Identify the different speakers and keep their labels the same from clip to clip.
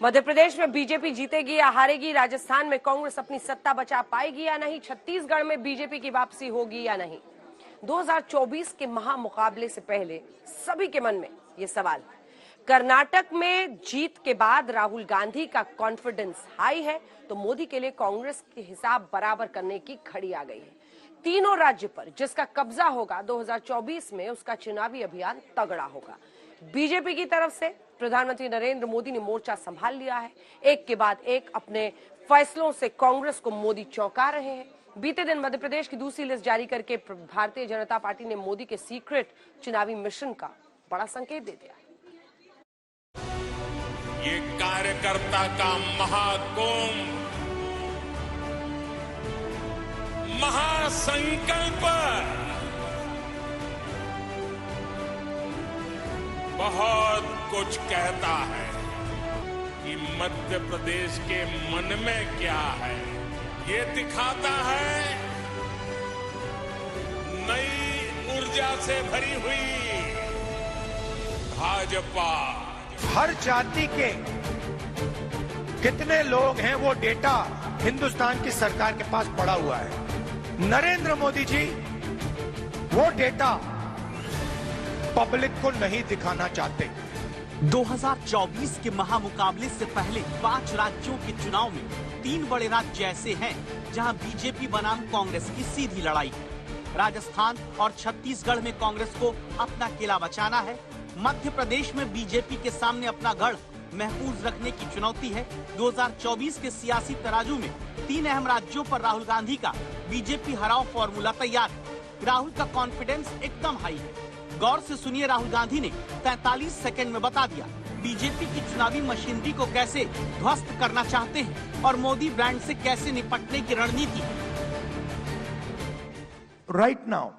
Speaker 1: मध्य प्रदेश में बीजेपी जीतेगी या हारेगी, राजस्थान में कांग्रेस अपनी सत्ता बचा पाएगी या नहीं, छत्तीसगढ़ में बीजेपी की वापसी होगी या नहीं। 2024 के महामुकाबले से पहले सभी के मन में ये सवाल। कर्नाटक में जीत के बाद राहुल गांधी का कॉन्फिडेंस हाई है, तो मोदी के लिए कांग्रेस के हिसाब बराबर करने की घड़ी आ गई है। तीनों राज्य पर जिसका कब्जा होगा 2024 में, उसका चुनावी अभियान तगड़ा होगा। बीजेपी की तरफ से प्रधानमंत्री नरेंद्र मोदी ने मोर्चा संभाल लिया है। एक के बाद एक अपने फैसलों से कांग्रेस को मोदी चौंका रहे हैं। बीते दिन मध्य प्रदेश की दूसरी लिस्ट जारी करके भारतीय जनता पार्टी ने मोदी के सीक्रेट चुनावी मिशन का बड़ा संकेत दे दिया।
Speaker 2: ये कार्यकर्ता का महाकुंभ, महासंकल्प बहुत कुछ कहता है कि मध्य प्रदेश के मन में क्या है। ये दिखाता है नई ऊर्जा से भरी हुई भाजपा।
Speaker 3: हर जाति के कितने लोग हैं वो डेटा हिंदुस्तान की सरकार के पास पड़ा हुआ है। नरेंद्र मोदी जी वो डेटा पब्लिक को नहीं दिखाना चाहते।
Speaker 4: 2024 के महामुकाबले से पहले 5 राज्यों के चुनाव में 3 बड़े राज्य ऐसे हैं जहां बीजेपी बनाम कांग्रेस की सीधी लड़ाई है। राजस्थान और छत्तीसगढ़ में कांग्रेस को अपना किला बचाना है। मध्य प्रदेश में बीजेपी के सामने अपना गढ़ महफूज रखने की चुनौती है। 2024 के सियासी तराजू में 3 अहम राज्यों पर राहुल गांधी का बीजेपी हराओ फॉर्मूला तैयार है। राहुल का कॉन्फिडेंस एकदम हाई है। गौर से सुनिए, राहुल गांधी ने 43 सेकंड में बता दिया बीजेपी की चुनावी मशीनरी को कैसे ध्वस्त करना चाहते हैं और मोदी ब्रांड से कैसे निपटने की रणनीति।
Speaker 3: Right now,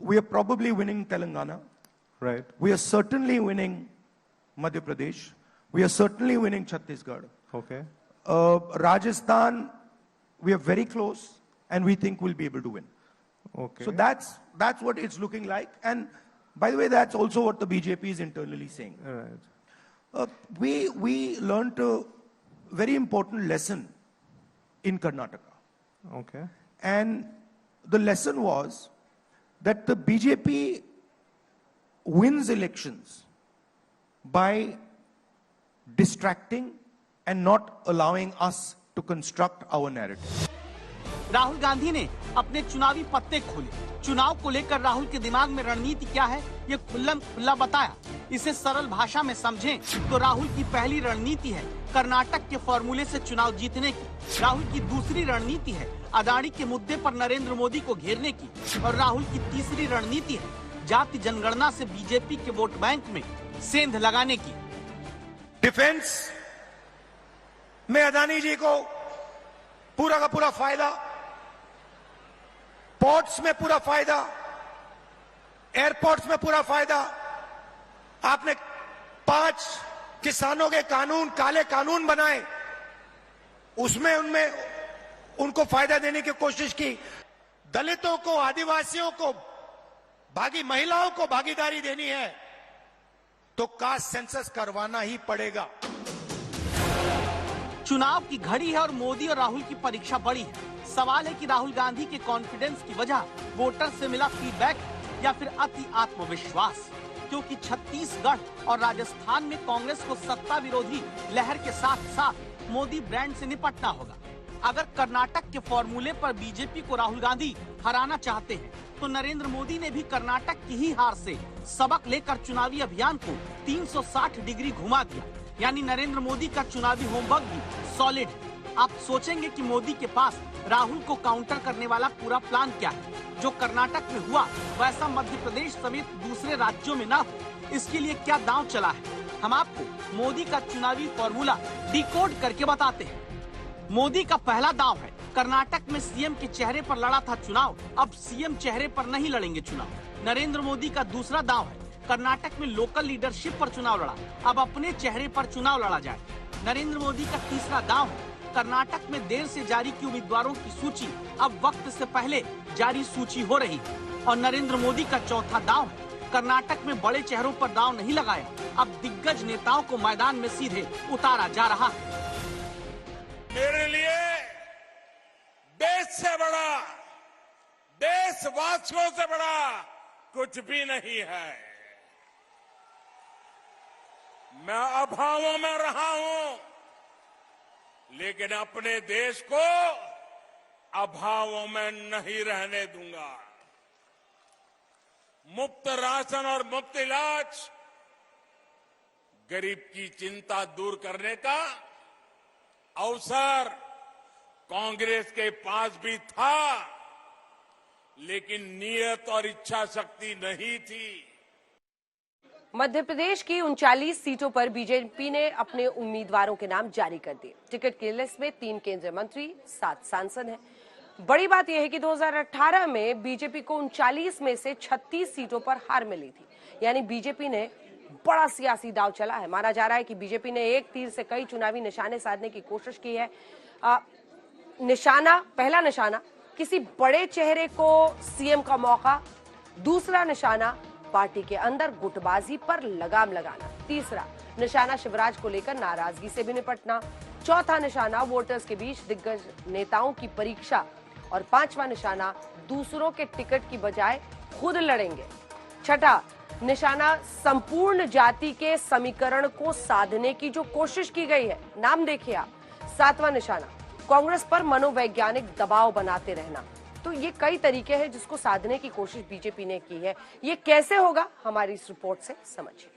Speaker 3: we are probably winning Telangana.
Speaker 5: Right.
Speaker 3: We are certainly winning Madhya Pradesh. We are certainly winning Chhattisgarh.
Speaker 5: Okay.
Speaker 3: Rajasthan, we are very close, and we think we'll be able to win.
Speaker 5: Okay.
Speaker 3: So that's what it's looking like. And by the way, that's also what the BJP is internally saying.
Speaker 5: Right.
Speaker 3: We learned a very important lesson in Karnataka.
Speaker 5: Okay.
Speaker 3: And the lesson was that the BJP wins elections by distracting and not allowing us to construct our narrative.
Speaker 4: Rahul Gandhi ने अपने चुनावी पत्ते खोले। चुनाव को लेकर राहुल के दिमाग में रणनीति क्या है, ये खुल्ला बताया। इसे सरल भाषा में समझें तो राहुल की पहली रणनीति है कर्नाटक के फॉर्मूले से चुनाव जीतने की। राहुल की दूसरी रणनीति है अदानी के मुद्दे पर नरेंद्र मोदी को घेरने की, और राहुल की तीसरी रणनीति है जाति जनगणना से बीजेपी के वोट बैंक में सेंध लगाने की।
Speaker 3: डिफेंस में अदानी जी को पूरा का पूरा फायदा, पोर्ट्स में पूरा फायदा, एयरपोर्ट्स में पूरा फायदा। आपने 5 किसानों के कानून, काले कानून बनाए, उसमें उनको फायदा देने की कोशिश की। दलितों को, आदिवासियों को, महिलाओं को भागीदारी देनी है तो कास्ट सेंसस करवाना ही पड़ेगा।
Speaker 4: चुनाव की घड़ी है और मोदी और राहुल की परीक्षा बड़ी है। सवाल है कि राहुल गांधी के कॉन्फिडेंस की वजह वोटर से मिला फीडबैक या फिर अति आत्मविश्वास, क्योंकि छत्तीसगढ़ और राजस्थान में कांग्रेस को सत्ता विरोधी लहर के साथ साथ मोदी ब्रांड से निपटना होगा। अगर कर्नाटक के फॉर्मूले पर बीजेपी को राहुल गांधी हराना चाहते हैं तो नरेंद्र मोदी ने भी कर्नाटक की ही हार से सबक लेकर चुनावी अभियान को 360 डिग्री घुमा दिया। यानी नरेंद्र मोदी का चुनावी होमवर्क भी सॉलिड है। आप सोचेंगे कि मोदी के पास राहुल को काउंटर करने वाला पूरा प्लान क्या है। जो कर्नाटक में हुआ वैसा मध्य प्रदेश समेत दूसरे राज्यों में ना हो, इसके लिए क्या दांव चला है, हम आपको मोदी का चुनावी फॉर्मूला डिकोड करके बताते हैं। मोदी का पहला दांव है कर्नाटक में सीएम के चेहरे पर लड़ा था चुनाव, अब सीएम चेहरे पर नहीं लड़ेंगे चुनाव। नरेंद्र मोदी का दूसरा दांव है कर्नाटक में लोकल लीडरशिप पर चुनाव लड़ा, अब अपने चेहरे पर चुनाव लड़ा जाए। नरेंद्र मोदी का तीसरा दांव है कर्नाटक में देर से जारी की उम्मीदवारों की सूची अब वक्त से पहले जारी सूची हो रही है। और नरेंद्र मोदी का चौथा दांव है कर्नाटक में बड़े चेहरों पर दांव नहीं लगाया, अब दिग्गज नेताओं को मैदान में सीधे उतारा जा रहा है।
Speaker 2: मेरे लिए देश से बड़ा, देशवासियों से बड़ा कुछ भी नहीं है। मैं अभावों में रहा हूं, लेकिन अपने देश को अभावों में नहीं रहने दूंगा। मुफ्त राशन और मुफ्त इलाज गरीब की चिंता दूर करने का अवसर कांग्रेस के पास भी था, लेकिन नीयत और इच्छा शक्ति नहीं थी।
Speaker 1: मध्य प्रदेश की 39 सीटों पर बीजेपी ने अपने उम्मीदवारों के नाम जारी कर दिए। टिकट की लिस्ट में 3 केंद्रीय मंत्री, 7 सांसद हैं। बड़ी बात यह है कि 2018 में बीजेपी को 39 में से 36 सीटों पर हार मिली थी। यानी बीजेपी ने बड़ा सियासी दांव चला है। माना जा रहा है कि बीजेपी ने एक तीर से कई चुनावी निशाने साधने की कोशिश की है। पहला निशाना किसी बड़े चेहरे को सीएम का मौका, दूसरा निशाना पार्टी के अंदर गुटबाजी पर लगाम लगाना, तीसरा निशाना शिवराज को लेकर नाराजगी से भी निपटना, चौथा निशाना वोटर्स के बीच दिग्गज नेताओं की परीक्षा और 5वां निशाना दूसरों के टिकट की बजाय खुद लड़ेंगे। छठा निशाना संपूर्ण जाति के समीकरण को साधने की जो कोशिश की गई है, नाम देखिए आप। 7वां निशाना कांग्रेस पर मनोवैज्ञानिक दबाव बनाते रहना। तो ये कई तरीके हैं जिसको साधने की कोशिश बीजेपी ने की है। ये कैसे होगा, हमारी इस रिपोर्ट से समझिए।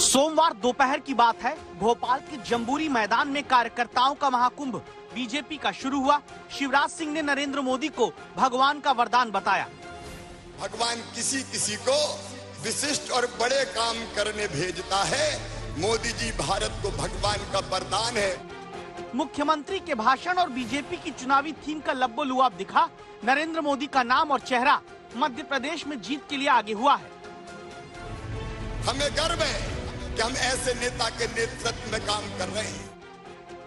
Speaker 4: सोमवार दोपहर की बात है, भोपाल के जम्बूरी मैदान में कार्यकर्ताओं का महाकुंभ बीजेपी का शुरू हुआ। शिवराज सिंह ने नरेंद्र मोदी को भगवान का वरदान बताया।
Speaker 6: भगवान किसी किसी को विशिष्ट और बड़े काम करने भेजता है। मोदी जी भारत को भगवान का वरदान है।
Speaker 4: मुख्यमंत्री के भाषण और बीजेपी की चुनावी थीम का लब्बो-लुआब दिखा। नरेंद्र मोदी का नाम और चेहरा मध्य प्रदेश में जीत के लिए आगे हुआ है।
Speaker 6: हमें गर्व है कि हम ऐसे नेता के नेतृत्व में काम कर रहे हैं।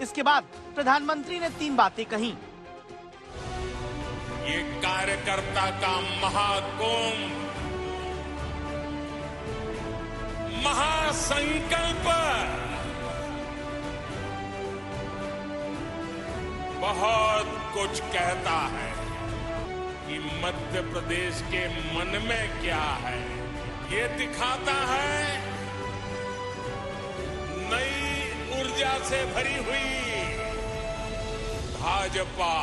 Speaker 4: इसके बाद प्रधानमंत्री ने 3 बातें कही।
Speaker 2: ये कार्यकर्ता का महाकुंभ, महासंकल्प बहुत कुछ कहता है कि मध्य प्रदेश के मन में क्या है। ये दिखाता है नई ऊर्जा से भरी हुई भाजपा।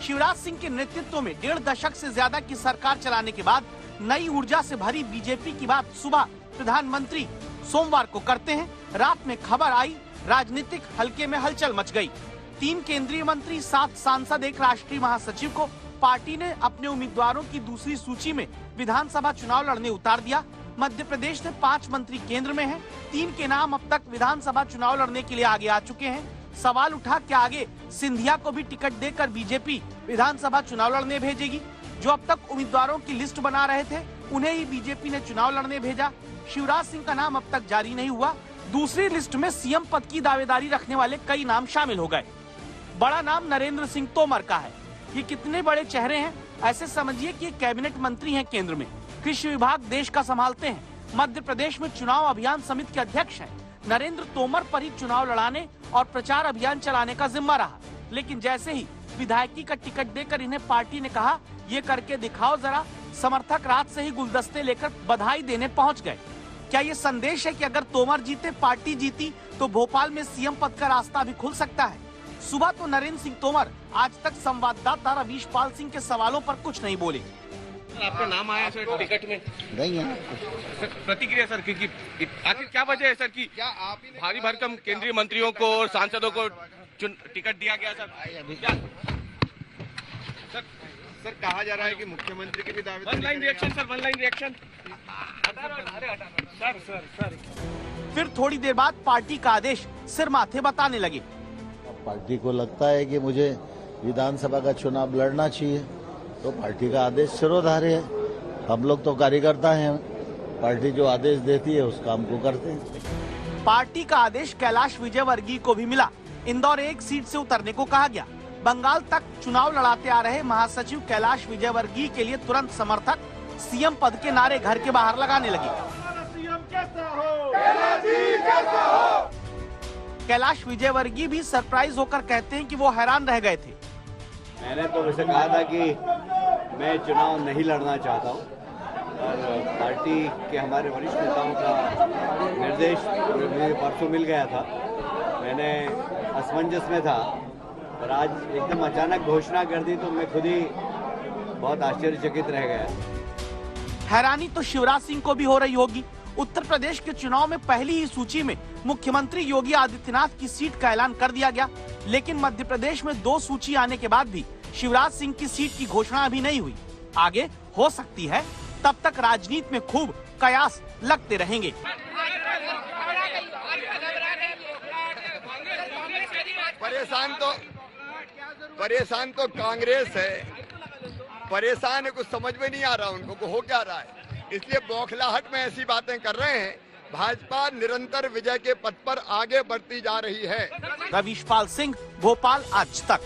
Speaker 4: शिवराज सिंह के नेतृत्व में 1.5 दशक से ज्यादा की सरकार चलाने के बाद नई ऊर्जा से भरी बीजेपी की बात सुबह प्रधानमंत्री सोमवार को करते हैं। रात में खबर आई, राजनीतिक हलके में हलचल मच गई। 3 केंद्रीय मंत्री, 7 सांसद, 1 राष्ट्रीय महासचिव को पार्टी ने अपने उम्मीदवारों की दूसरी सूची में विधानसभा चुनाव लड़ने उतार दिया। मध्य प्रदेश में 5 मंत्री केंद्र में हैं। 3 के नाम अब तक विधानसभा चुनाव लड़ने के लिए आगे आ चुके हैं। सवाल उठा कि आगे सिंधिया को भी टिकट देकर बीजेपी विधानसभा चुनाव लड़ने भेजेगी। जो अब तक उम्मीदवारों की लिस्ट बना रहे थे, उन्हें ही बीजेपी ने चुनाव लड़ने भेजा। शिवराज सिंह का नाम अब तक जारी नहीं हुआ। दूसरी लिस्ट में सीएम पद की दावेदारी रखने वाले कई नाम शामिल हो गए। बड़ा नाम नरेंद्र सिंह तोमर का है। ये कितने बड़े चेहरे हैं, ऐसे समझिए कि कैबिनेट मंत्री हैं केंद्र में, कृषि विभाग देश का संभालते हैं, मध्य प्रदेश में चुनाव अभियान समिति के अध्यक्ष हैं। नरेंद्र तोमर पर ही चुनाव लड़ाने और प्रचार अभियान चलाने का जिम्मा रहा। लेकिन जैसे ही विधायकी का टिकट देकर इन्हें पार्टी ने कहा ये करके दिखाओ जरा, समर्थक रात से ही गुलदस्ते लेकर बधाई देने पहुंच गए। क्या ये संदेश है कि अगर तोमर जीते, पार्टी जीती, तो भोपाल में सीएम पद का रास्ता भी खुल सकता है? सुबह तो नरेंद्र सिंह तोमर आज तक संवाददाता रवीश पाल सिंह के सवालों पर कुछ नहीं बोले।
Speaker 7: आपका नाम आया सर टिकट में?
Speaker 8: नहीं है
Speaker 7: प्रतिक्रिया सर, क्योंकि आखिर क्या वजह है सर कि भारी भरकम केंद्रीय मंत्रियों को और सांसदों को टिकट दिया गया सर?
Speaker 8: सर कहा जा रहा है कि मुख्यमंत्री की भी दावेदारी।
Speaker 7: One line reaction sir, one line reaction. Sir
Speaker 4: फिर थोड़ी देर बाद पार्टी का आदेश सिर माथे बताने लगे।
Speaker 8: पार्टी को लगता है कि मुझे विधानसभा का चुनाव लड़ना चाहिए, तो पार्टी का आदेश सिरोधार्य है। हम लोग तो कार्यकर्ता हैं, पार्टी जो आदेश देती है उस काम को करते हैं।
Speaker 4: पार्टी का आदेश कैलाश विजयवर्गीय को भी मिला। इंदौर 1 सीट से उतरने को कहा गया। बंगाल तक चुनाव लड़ाते आ रहे महासचिव कैलाश विजयवर्गीय के लिए तुरंत समर्थक सीएम पद के नारे घर के बाहर लगाने लगे। कैलाश विजयवर्गीय भी सरप्राइज होकर कहते हैं कि वो हैरान रह गए थे।
Speaker 9: मैंने तो वैसे कहा था कि मैं चुनाव नहीं लड़ना चाहता हूँ, और पार्टी के हमारे वरिष्ठ नेताओं का निर्देश मुझे परसों मिल गया था। मैंने असमंजस में था, और आज एकदम अचानक घोषणा कर दी तो मैं खुद ही बहुत आश्चर्यचकित रह गया।
Speaker 4: हैरानी तो शिवराज सिंह को भी हो रही होगी। उत्तर प्रदेश के चुनाव में पहली ही सूची में मुख्यमंत्री योगी आदित्यनाथ की सीट का ऐलान कर दिया गया, लेकिन मध्य प्रदेश में 2 सूची आने के बाद भी शिवराज सिंह की सीट की घोषणा अभी नहीं हुई। आगे हो सकती है, तब तक राजनीति में खूब कयास लगते रहेंगे।
Speaker 6: परेशान तो कांग्रेस है, परेशान है, कुछ समझ में नहीं आ रहा उनको हो क्या रहा है, इसलिए बौखलाहट में ऐसी बातें कर रहे हैं। भाजपा निरंतर विजय के पथ पर आगे बढ़ती जा रही है।
Speaker 4: रवीश पाल सिंह, भोपाल, आज तक।